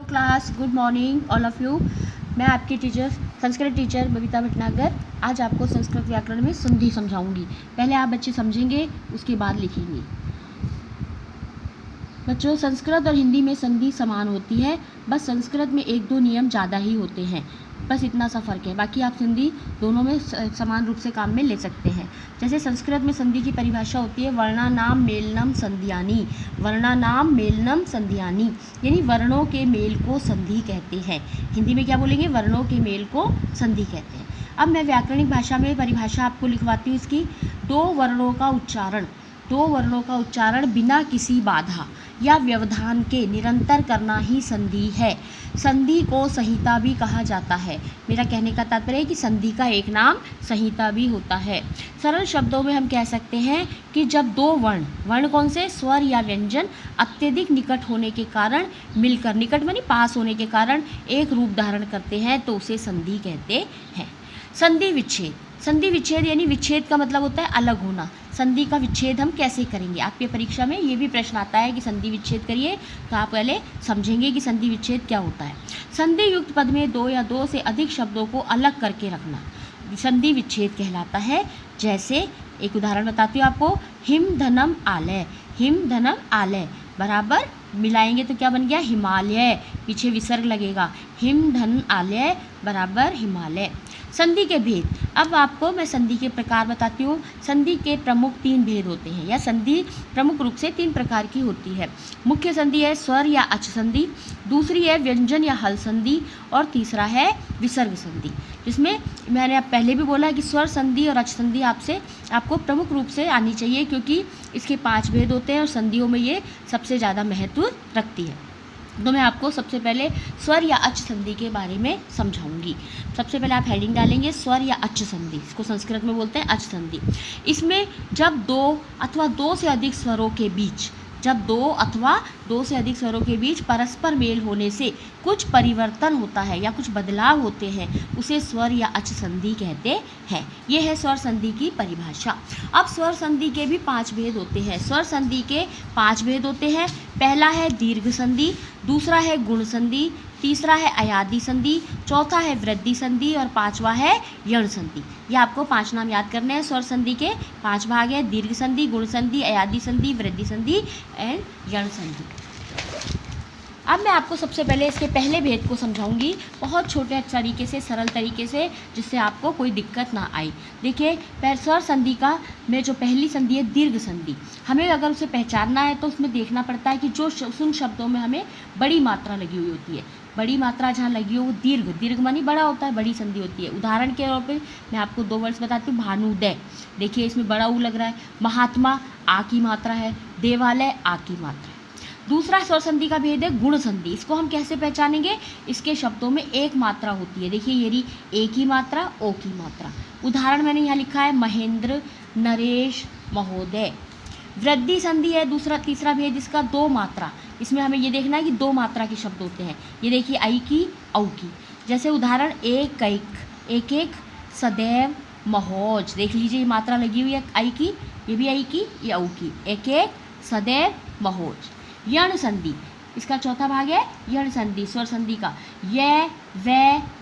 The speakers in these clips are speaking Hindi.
Class, good morning all of you. मैं आपकी टीचर, संस्कृत टीचर बबीता भटनागर। आज आपको संस्कृत व्याकरण में संधि समझाऊंगी। पहले आप बच्चे समझेंगे, उसके बाद लिखेंगे। बच्चों, संस्कृत और हिंदी में संधि समान होती है, बस संस्कृत में एक दो नियम ज़्यादा ही होते हैं, बस इतना सा फ़र्क है। बाकी आप संधि दोनों में समान रूप से काम में ले सकते हैं। जैसे संस्कृत में संधि की परिभाषा होती है वर्णानाम मेलनम संध्यानि। वर्णानाम मेलनम संध्यानि यानी वर्णों के मेल को संधि कहते हैं। हिंदी में क्या बोलेंगे? वर्णों के मेल को संधि कहते हैं। अब मैं व्याकरणिक भाषा में परिभाषा आपको लिखवाती हूँ इसकी। दो वर्णों का उच्चारण बिना किसी बाधा या व्यवधान के निरंतर करना ही संधि है। संधि को संहिता भी कहा जाता है। मेरा कहने का तात्पर्य है कि संधि का एक नाम संहिता भी होता है। सरल शब्दों में हम कह सकते हैं कि जब दो वर्ण कौन से? स्वर या व्यंजन अत्यधिक निकट होने के कारण मिलकर, निकट मानी पास होने के कारण एक रूप धारण करते हैं तो उसे संधि कहते हैं। संधि विच्छेद यानी विच्छेद का मतलब होता है अलग होना। संधि का विच्छेद हम कैसे करेंगे? आपके परीक्षा में ये भी प्रश्न आता है कि संधि विच्छेद करिए, तो आप पहले समझेंगे कि संधि विच्छेद क्या होता है। संधि युक्त पद में दो या दो से अधिक शब्दों को अलग करके रखना संधि विच्छेद कहलाता है। जैसे एक उदाहरण बताती हूँ आपको। हिम धनम आलय बराबर मिलाएंगे तो क्या बन गया? हिमालय। पीछे विसर्ग लगेगा। हिम धन आलय बराबर हिमालय। संधि के भेद। अब आपको मैं संधि के प्रकार बताती हूँ। संधि के प्रमुख तीन भेद होते हैं, या संधि प्रमुख रूप से तीन प्रकार की होती है। मुख्य संधि है स्वर या अच संधि, दूसरी है व्यंजन या हल संधि, और तीसरा है विसर्ग संधि। जिसमें मैंने पहले भी बोला है कि स्वर संधि और अच संधि आपको प्रमुख रूप से आनी चाहिए, क्योंकि इसके 5 भेद होते हैं और संधियों में ये सबसे ज़्यादा महत्व रखती है। तो मैं आपको सबसे पहले स्वर या अच संधि के बारे में समझाऊंगी। सबसे पहले आप हेडिंग डालेंगे स्वर या अच संधि, इसको संस्कृत में बोलते हैं अच संधि। इसमें जब दो अथवा दो से अधिक स्वरों के बीच परस्पर मेल होने से कुछ परिवर्तन होता है या कुछ बदलाव होते हैं, उसे स्वर या अच संधि कहते हैं। यह है स्वर संधि की परिभाषा। अब स्वर संधि के भी 5 भेद होते हैं। स्वर संधि के 5 भेद होते हैं। पहला है दीर्घ संधि, दूसरा है गुण संधि, तीसरा है अयादि संधि, चौथा है वृद्धि संधि और पांचवा है यण संधि। ये आपको 5 नाम याद करने हैं। स्वर संधि के 5 भाग है: दीर्घ संधि, गुण संधि, अयादि संधि, वृद्धि संधि एंड यण संधि। अब मैं आपको सबसे पहले इसके पहले भेद को समझाऊंगी, बहुत छोटे तरीके से, सरल तरीके से, जिससे आपको कोई दिक्कत ना आए। देखिए, स्वर संधि का में जो पहली संधि है दीर्घ संधि, हमें अगर उसे पहचानना है तो उसमें देखना पड़ता है कि जो उन शब्दों में हमें बड़ी मात्रा लगी हुई होती है। बड़ी मात्रा जहाँ लगी हो वो दीर्घ मानी बड़ा होता है, बड़ी संधि होती है। उदाहरण के तौर पे मैं आपको 2 वर्ड्स बताती हूँ। भानुदय, देखिए इसमें बड़ा ऊ लग रहा है। महात्मा, आ की मात्रा है। देवालय, आ की मात्रा है। दूसरा स्वर संधि का भेद है गुण संधि। इसको हम कैसे पहचानेंगे? इसके शब्दों में एक मात्रा होती है। देखिए ये ए की मात्रा, ओ की मात्रा। उदाहरण मैंने यहाँ लिखा है महेंद्र, नरेश, महोदय। वृद्धि संधि है तीसरा भेद, इसका 2 मात्रा। इसमें हमें ये देखना है कि 2 मात्रा के शब्द होते हैं। ये देखिए आई की, औ की। जैसे उदाहरण एक, सदैव, महोज। देख लीजिए ये मात्रा लगी हुई है आई की, ये भी आई की, ये औ की। एक, सदैव, महोज। यण संधि, इसका चौथा भाग है यण संधि, स्वर संधि का। य, व,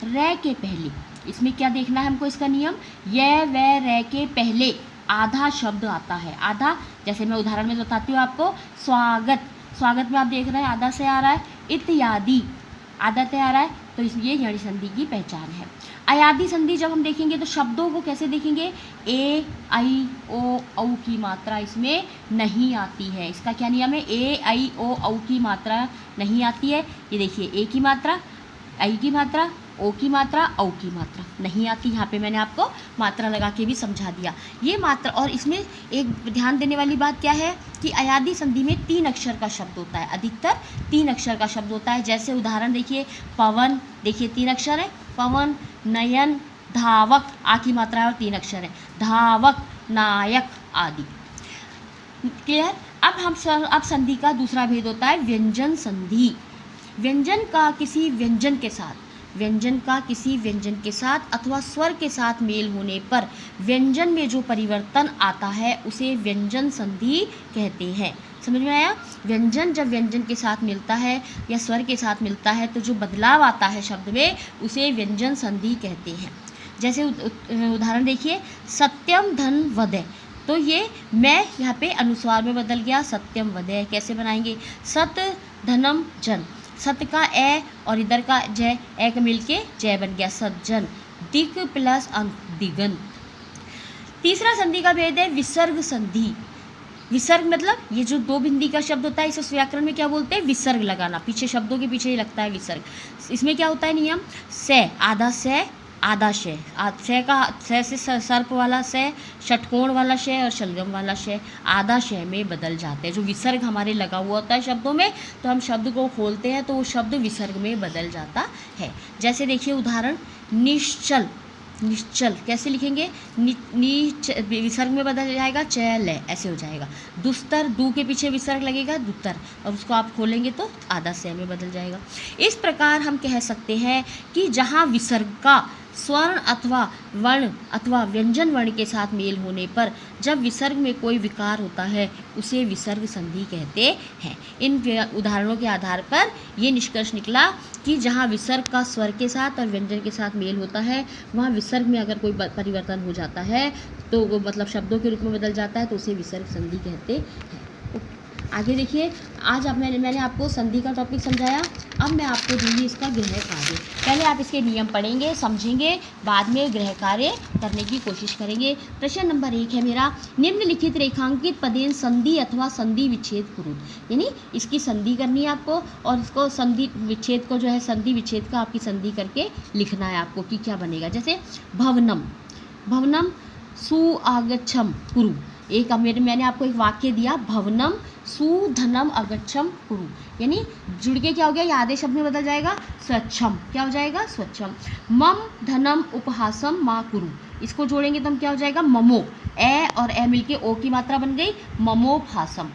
र के पहले, इसमें क्या देखना है हमको? इसका नियम, य, व, र के पहले आधा शब्द आता है। आधा, जैसे मैं उदाहरण में बताती हूँ आपको। स्वागत में आप देख रहे हैं आधा से आ रहा है। इत्यादि, आधा से आ रहा है, तो इसलिए यण संधि की पहचान है। अयादि संधि जब हम देखेंगे तो शब्दों को कैसे देखेंगे? ए, आई, ओ, औ की मात्रा इसमें नहीं आती है। इसका क्या नियम है? ए, आई, ओ, औ की मात्रा नहीं आती है। ये देखिए ए की मात्रा, आई की मात्रा, ओ की मात्रा, औ की मात्रा नहीं आती। यहाँ पे मैंने आपको मात्रा लगा के भी समझा दिया ये मात्रा। और इसमें एक ध्यान देने वाली बात क्या है कि अयादि संधि में 3 अक्षर का शब्द होता है, अधिकतर 3 अक्षर का शब्द होता है। जैसे उदाहरण देखिए पवन, देखिए 3 अक्षर है। पवन, नयन, धावक, आ की मात्रा है और 3 अक्षर है। धावक, नायक आदि। क्लियर? अब संधि का दूसरा भेद होता है व्यंजन संधि। व्यंजन का किसी व्यंजन के साथ अथवा स्वर के साथ मेल होने पर व्यंजन में जो परिवर्तन आता है उसे व्यंजन संधि कहते हैं। समझ में आया? व्यंजन जब व्यंजन के साथ मिलता है या स्वर के साथ मिलता है तो जो बदलाव आता है शब्द में उसे व्यंजन संधि कहते हैं। जैसे उदाहरण देखिए, सत्यम धन वदय, तो ये मैं यहाँ पे अनुस्वार में बदल गया, सत्यम वदय। कैसे बनाएंगे? सत धनम जन, सत का ए और इधर का जय, ए का मिलके जय बन गया, सज्जन। दिक प्लस अंक, दिगन। तीसरा संधि का भेद है विसर्ग संधि। विसर्ग मतलब ये जो दो बिंदी का शब्द होता है इसे व्याकरण में क्या बोलते हैं? विसर्ग लगाना, पीछे शब्दों के पीछे ही लगता है विसर्ग। इसमें क्या होता है नियम? से, आधा से, आधा शय, से का से सर्प वाला से, षटकोण वाला शय और शलगम वाला शय आधा शय में बदल जाते हैं। जो विसर्ग हमारे लगा हुआ होता है शब्दों में, तो हम शब्द को खोलते हैं तो वो शब्द विसर्ग में बदल जाता है। जैसे देखिए उदाहरण, निश्चल, निश्चल कैसे लिखेंगे? विसर्ग में बदल जाएगा, चल है, ऐसे हो जाएगा। दुस्तर, दू के पीछे विसर्ग लगेगा, दुतर, और उसको आप खोलेंगे तो आधा से में बदल जाएगा। इस प्रकार हम कह सकते हैं कि जहाँ विसर्ग का स्वर्ण अथवा वर्ण अथवा व्यंजन वर्ण के साथ मेल होने पर जब विसर्ग में कोई विकार होता है उसे विसर्ग संधि कहते हैं। इन उदाहरणों के आधार पर ये निष्कर्ष निकला कि जहाँ विसर्ग का स्वर के साथ और व्यंजन के साथ मेल होता है वहाँ विसर्ग में अगर कोई परिवर्तन हो जाता है तो वो मतलब शब्दों के रूप में बदल जाता है तो उसे विसर्ग संधि कहते हैं। आगे देखिए, आज अब मैंने आपको संधि का टॉपिक समझाया। अब मैं आपको दूंगी इसका गृह कार्य। पहले आप इसके नियम पढ़ेंगे, समझेंगे, बाद में गृह कार्य करने की कोशिश करेंगे। प्रश्न नंबर 1 है मेरा, निम्नलिखित रेखांकित पदेन संधि अथवा संधि विच्छेद कुरुत, यानी इसकी संधि करनी है आपको और इसको संधि विच्छेद को जो है संधि विच्छेद का आपकी संधि करके लिखना है आपको कि क्या बनेगा। जैसे भवनम, भवनम सुआगच्छम कुरु, एक मैंने आपको एक वाक्य दिया, भवनम सुधनम अगच्छम कुरु, यानी जुड़ के क्या हो गया, ये आधे शब्द में बदल जाएगा स्वच्छम, क्या हो जाएगा स्वच्छम। मम धनम उपहासम मा कुरु, इसको जोड़ेंगे तो हम क्या हो जाएगा ममो, ए और ए मिलके ओ की मात्रा बन गई ममोभासम।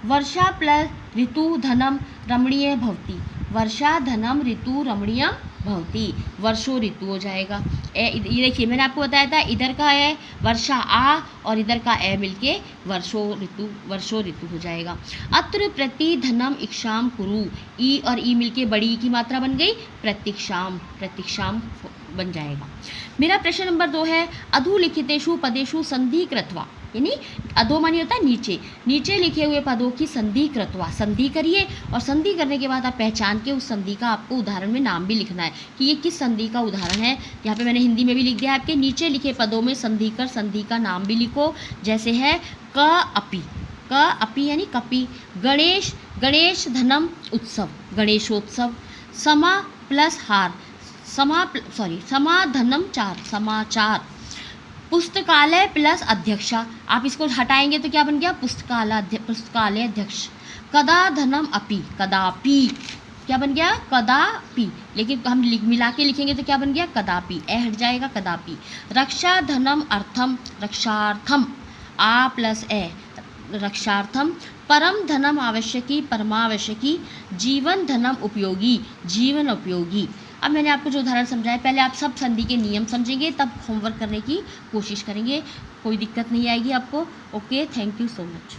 वर्षा प्लस ऋतु धनम रमणीय भवती, वर्षा धनम ऋतु रमणीय भवती, वर्षो ऋतु हो जाएगा। ये देखिए मैंने आपको बताया था इधर का है वर्षा आ और इधर का ए मिलके वर्षो ऋतु हो जाएगा। अत्र प्रति धनम इक्षाम कुरु, ई और ई मिलके बड़ी की मात्रा बन गई प्रतीक्षाम, प्रतीक्षाम बन जाएगा। मेरा प्रश्न नंबर 2 है, अधोलिखितेषु पदेषु संधि कृत्वा, यानी अधो मानी होता है नीचे, नीचे लिखे हुए पदों की संधि कृत्वा, संधि करिए और संधि करने के बाद आप पहचान के उस संधि का आपको उदाहरण में नाम भी लिखना है कि ये किस संधि का उदाहरण है। यहाँ पे मैंने हिंदी में भी लिख दिया है आपके नीचे लिखे पदों में संधि कर संधि का नाम भी लिखो। जैसे है क अपी, क अपी यानी कपि, गणेश, गणेश धनम उत्सव, गणेशोत्सव। समा प्लस हार, समाधनम चार, समाचार। पुस्तकालय प्लस अध्यक्षा, आप इसको हटाएंगे तो क्या बन गया पुस्तकालय अध्यक्ष। कदा धनम अपि, कदापि, क्या बन गया कदापि, लेकिन हम मिला के लिखेंगे तो क्या बन गया कदापि, ए हट जाएगा कदापि। रक्षा धनम अर्थम, रक्षार्थम, आ प्लस ए रक्षार्थम। परम धनम आवश्यकी, परमावश्यकी। जीवन धनम उपयोगी, जीवन उपयोगी। अब मैंने आपको जो उदाहरण समझाया, पहले आप सब संधि के नियम समझेंगे तब होमवर्क करने की कोशिश करेंगे, कोई दिक्कत नहीं आएगी आपको। Okay, thank you so much.